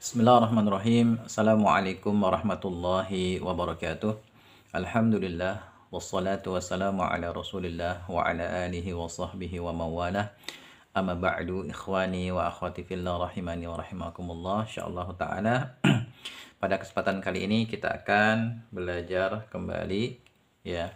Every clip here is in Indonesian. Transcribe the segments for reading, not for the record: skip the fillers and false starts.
Bismillahirrahmanirrahim. Assalamualaikum warahmatullahi wabarakatuh. Alhamdulillah wassalatu wassalamu ala Rasulillah wa ala alihi wa sahbihi wa mawalah. Amma ba'du ikhwani wa akhwati fillah rahimani wa rahimakumullah. Insyaallah taala pada kesempatan kali ini kita akan belajar kembali ya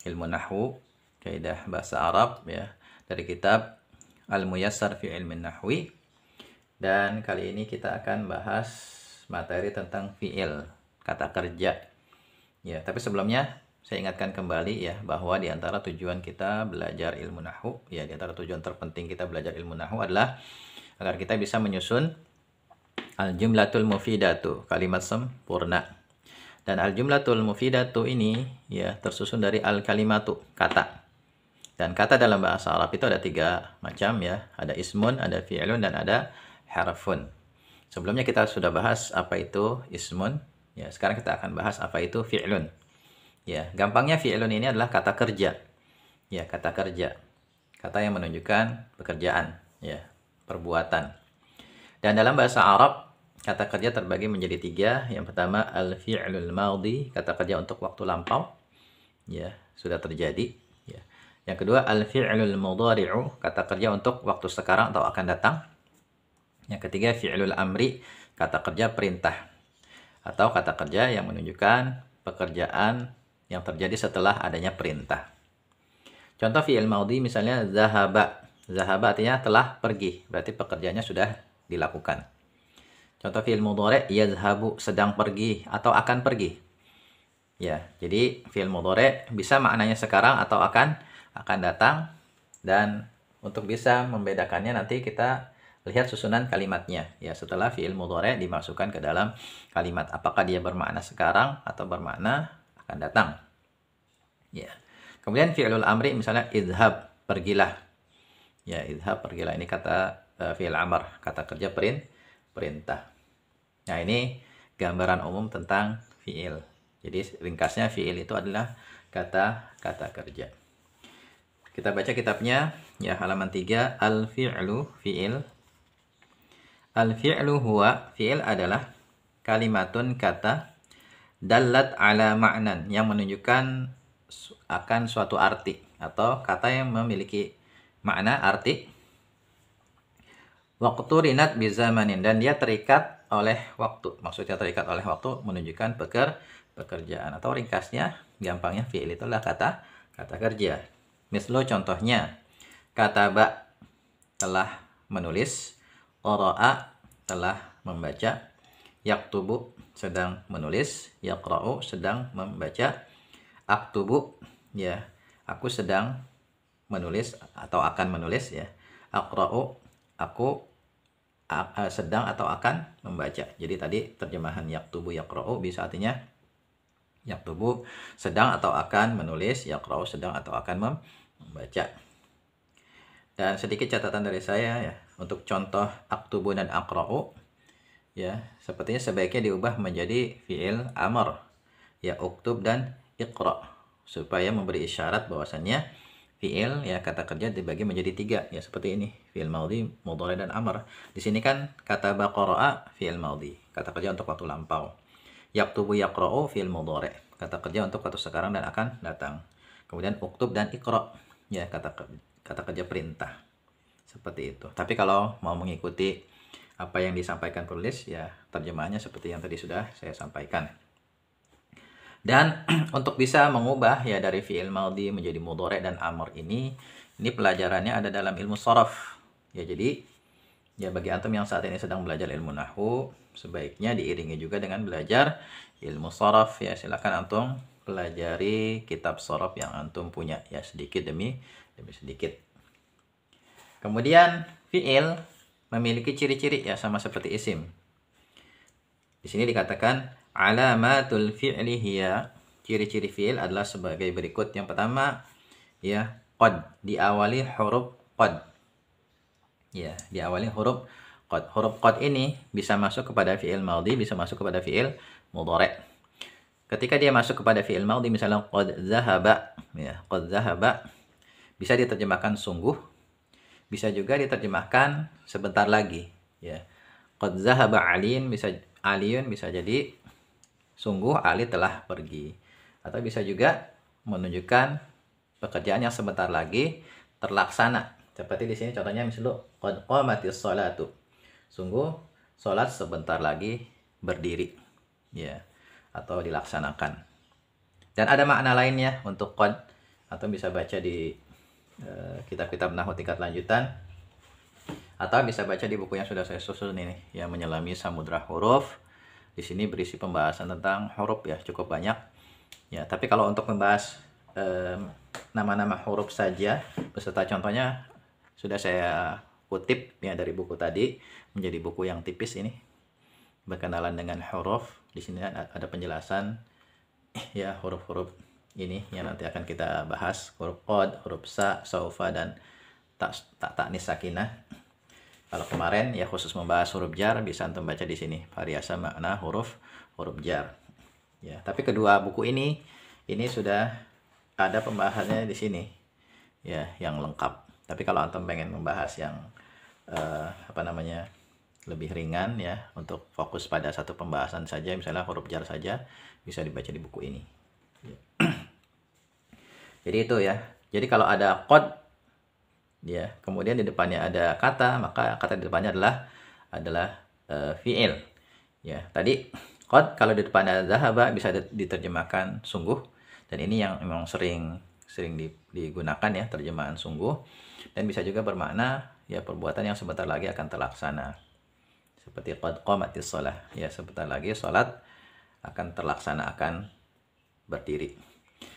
ilmu nahwu, kaidah bahasa Arab ya dari kitab Al-Muyassar fi Ilmi Nahwi. Dan kali ini kita akan bahas materi tentang fi'il, kata kerja. Ya, tapi sebelumnya saya ingatkan kembali ya bahwa di antara tujuan kita belajar ilmu nahwu, ya di antara tujuan terpenting kita belajar ilmu nahwu adalah agar kita bisa menyusun al-jumlatul mufidatu, kalimat sempurna. Dan al-jumlatul mufidatu ini ya tersusun dari al-kalimatu, kata. Dan kata dalam bahasa Arab itu ada 3 macam ya, ada ismun, ada fi'lun, dan ada harfun. Sebelumnya kita sudah bahas apa itu ismun. Ya, sekarang kita akan bahas apa itu fi'lun. Ya, gampangnya fi'lun ini adalah kata kerja. Ya, kata kerja. Kata yang menunjukkan pekerjaan, ya, perbuatan. Dan dalam bahasa Arab, kata kerja terbagi menjadi 3. Yang pertama al-fi'lul madhi, kata kerja untuk waktu lampau. Ya, sudah terjadi. Ya. Yang kedua al-fi'lul mudhari'u, kata kerja untuk waktu sekarang atau akan datang. Yang ketiga fi'lul amri, kata kerja perintah atau kata kerja yang menunjukkan pekerjaan yang terjadi setelah adanya perintah. Contoh fi'il maudhi misalnya zahaba. Zahaba artinya telah pergi, berarti pekerjaannya sudah dilakukan. Contoh fi'il mudhari' yazhabu, sedang pergi atau akan pergi. Ya, jadi fi'il mudhari' bisa maknanya sekarang atau akan datang, dan untuk bisa membedakannya nanti kita lihat susunan kalimatnya ya setelah fi'il mudhari' dimasukkan ke dalam kalimat, apakah dia bermakna sekarang atau bermakna akan datang. Ya. Kemudian fi'lul amri misalnya idhab, pergilah. Ya, idhab, pergilah, ini kata fi'il amr, kata kerja perintah. Nah, ini gambaran umum tentang fi'il. Jadi ringkasnya fi'il itu adalah kata kerja. Kita baca kitabnya ya, halaman 3, al-fi'lu, fi'il. Al-fi'lu huwa, fi'il adalah kalimatun, kata, dallat ala ma'nan, yang menunjukkan akan suatu arti, atau kata yang memiliki makna, arti. Waqtu rinat bizamanin, dan dia terikat oleh waktu. Maksudnya terikat oleh waktu menunjukkan pekerjaan, atau ringkasnya, gampangnya fi'il itulah kata kerja. Mislo, contohnya, kataba, telah menulis, qara'a, telah membaca, yaktubu, sedang menulis, yaqra'u, sedang membaca, aktubu, ya, aku sedang menulis atau akan menulis, ya, aqra'u, aku sedang atau akan membaca. Jadi tadi terjemahan yaktubu, yaqra'u bisa artinya yaktubu sedang atau akan menulis, yaqra'u sedang atau akan membaca. Dan sedikit catatan dari saya ya, untuk contoh aktubu dan aqra'u ya, sepertinya sebaiknya diubah menjadi fi'il amr ya, uktub dan iqra', supaya memberi isyarat bahwasannya fi'il ya, kata kerja dibagi menjadi 3 ya, seperti ini, fi'il maudhi, mudhari, dan amr. Di sini kan kata qara'a fi'il maudhi, kata kerja untuk waktu lampau. Yaktubu yaqra'u fi'il mudhari, kata kerja untuk waktu sekarang dan akan datang. Kemudian uktub dan iqra' ya, kata kerja perintah. Seperti itu. Tapi kalau mau mengikuti apa yang disampaikan penulis ya, terjemahannya seperti yang tadi sudah saya sampaikan. Dan untuk bisa mengubah ya dari fi'il maudhi menjadi mudhari dan amr ini pelajarannya ada dalam ilmu sharaf. Ya, jadi ya bagi antum yang saat ini sedang belajar ilmu nahwu, sebaiknya diiringi juga dengan belajar ilmu sharaf ya. Silakan antum pelajari kitab sharaf yang antum punya ya, sedikit demi sedikit. Kemudian fi'il memiliki ciri-ciri ya, sama seperti isim. Di sini dikatakan alamatul fi'li hiya, ciri-ciri fi'il adalah sebagai berikut. Yang pertama ya, qad, diawali huruf qad. Ya, diawali huruf qad. Huruf qad ini bisa masuk kepada fi'il maudhi, bisa masuk kepada fi'il mudhari. Ketika dia masuk kepada fi'il maudhi, misalnya qad zahaba ya, qad zahaba bisa diterjemahkan sungguh, bisa juga diterjemahkan sebentar lagi ya, qad zahaba aliyun bisa jadi sungguh Ali telah pergi. Atau bisa juga menunjukkan pekerjaan yang sebentar lagi terlaksana. Seperti di sini contohnya misalnya qad qamatis sholatu. Sungguh sholat sebentar lagi berdiri. Ya, atau dilaksanakan. Dan ada makna lainnya untuk qad, atau bisa baca di kitab-kitab nahwu tingkat lanjutan, atau bisa baca di buku yang sudah saya susun ini, yang menyelami samudra huruf. Di sini berisi pembahasan tentang huruf ya, cukup banyak. Ya, tapi kalau untuk membahas nama-nama huruf saja beserta contohnya sudah saya kutip ya dari buku tadi, menjadi buku yang tipis ini. Berkenalan dengan huruf. Di sini ada penjelasan ya huruf-huruf ini yang nanti akan kita bahas, huruf qad, huruf sa, saufa, dan ta'nis sakinah. Kalau kemarin ya khusus membahas huruf jar, bisa antum baca di sini variasi makna huruf jar. Ya, tapi kedua buku ini sudah ada pembahasannya di sini. Ya, yang lengkap. Tapi kalau antum pengen membahas yang lebih ringan ya, untuk fokus pada satu pembahasan saja, misalnya huruf jar saja, bisa dibaca di buku ini. Ya. Jadi itu ya. Jadi kalau ada qad ya, kemudian di depannya ada kata, maka kata di depannya adalah fi'il. Ya, tadi qad kalau di depannya zahaba bisa diterjemahkan sungguh, dan ini yang memang sering digunakan ya, terjemahan sungguh, dan bisa juga bermakna ya perbuatan yang sebentar lagi akan terlaksana. Seperti qad qamatis shalah, ya sebentar lagi salat akan terlaksana, akan berdiri.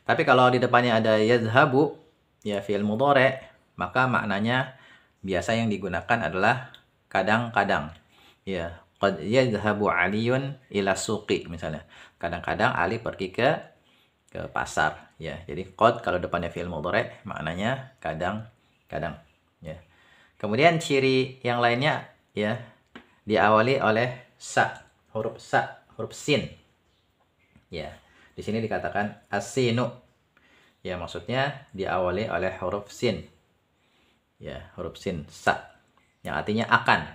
Tapi kalau di depannya ada yazhabu ya fi'il mudhari', maka maknanya biasa yang digunakan adalah kadang-kadang. Ya, qad yadhhabu Aliyun ila suqi misalnya. Kadang-kadang Ali pergi ke pasar, ya. Jadi qad kalau depannya fi'il mudhari' maknanya kadang-kadang, ya. Kemudian ciri yang lainnya ya diawali oleh huruf sin. Ya. Di sini dikatakan as-sinu. Ya, maksudnya diawali oleh huruf sin. Ya, huruf sin, yang artinya akan.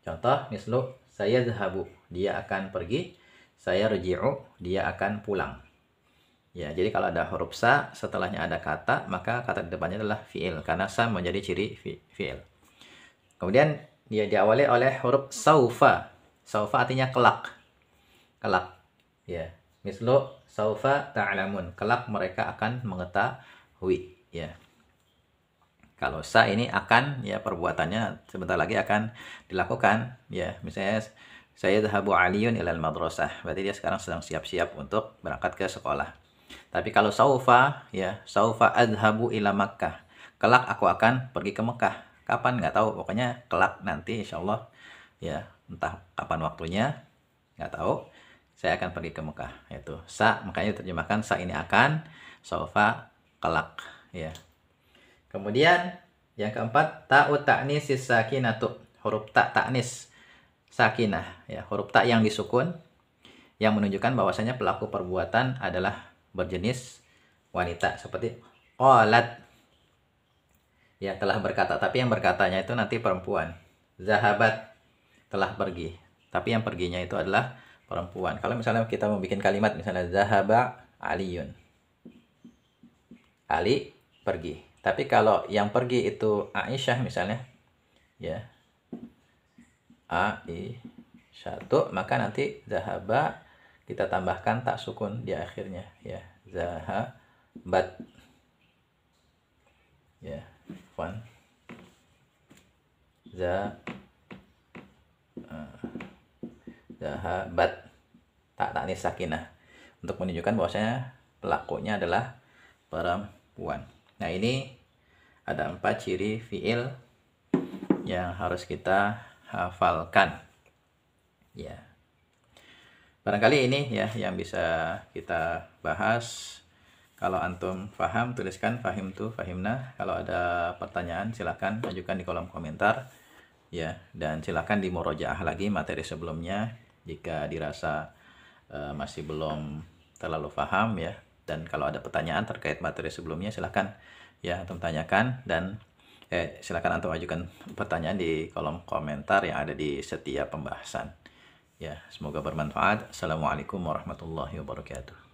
Contoh, mislu saya zahabu, dia akan pergi. Saya ruji'u, dia akan pulang. Ya, jadi kalau ada huruf setelahnya ada kata, maka kata di depannya adalah fi'il, karena menjadi ciri fi'il. Kemudian dia diawali oleh huruf saufa. Saufa artinya kelak. Kelak. Ya, mislu saufa ta'lamun, kelak mereka akan mengetahui. Ya. Kalau ini akan ya perbuatannya sebentar lagi akan dilakukan, ya. Misalnya saya dhahabu Aliyun ilal madrasah, berarti dia sekarang sedang siap-siap untuk berangkat ke sekolah. Tapi kalau saufa ya saufa adhabu ila Makkah, kelak aku akan pergi ke Mekah. Kapan nggak tahu, pokoknya kelak nanti insyaallah ya, entah kapan waktunya nggak tahu, saya akan pergi ke Mekah. Itu makanya terjemahkan ini akan, saufa kelak, ya. Kemudian yang keempat, ta'ut ta'nis sakinatu, huruf ta'nis sakinah, ya, huruf ta yang disukun yang menunjukkan bahwasanya pelaku perbuatan adalah berjenis wanita, seperti qalat, ya telah berkata, tapi yang berkatanya itu nanti perempuan. Zahabat, telah pergi, tapi yang perginya itu adalah perempuan. Kalau misalnya kita mau bikin kalimat, misalnya zahaba Aliyun, Ali pergi. Tapi kalau yang pergi itu Aisyah misalnya, ya, Aisyah, maka nanti zahaba kita tambahkan tak sukun di akhirnya, ya, zahabat, ya, zahabat, ta'nis sakinah, untuk menunjukkan bahwasanya pelakunya adalah perempuan. Nah, ini ada 4 ciri fi'il yang harus kita hafalkan. Ya. Barangkali ini ya yang bisa kita bahas. Kalau antum paham, tuliskan fahimtu, fahimna. Kalau ada pertanyaan silakan ajukan di kolom komentar. Ya, dan silakan dimurojaah lagi materi sebelumnya jika dirasa masih belum terlalu paham, ya. Dan kalau ada pertanyaan terkait materi sebelumnya, silahkan ya antum tanyakan, dan Silakan Antum ajukan pertanyaan di kolom komentar yang ada di setiap pembahasan. Ya, semoga bermanfaat. Assalamualaikum warahmatullahi wabarakatuh.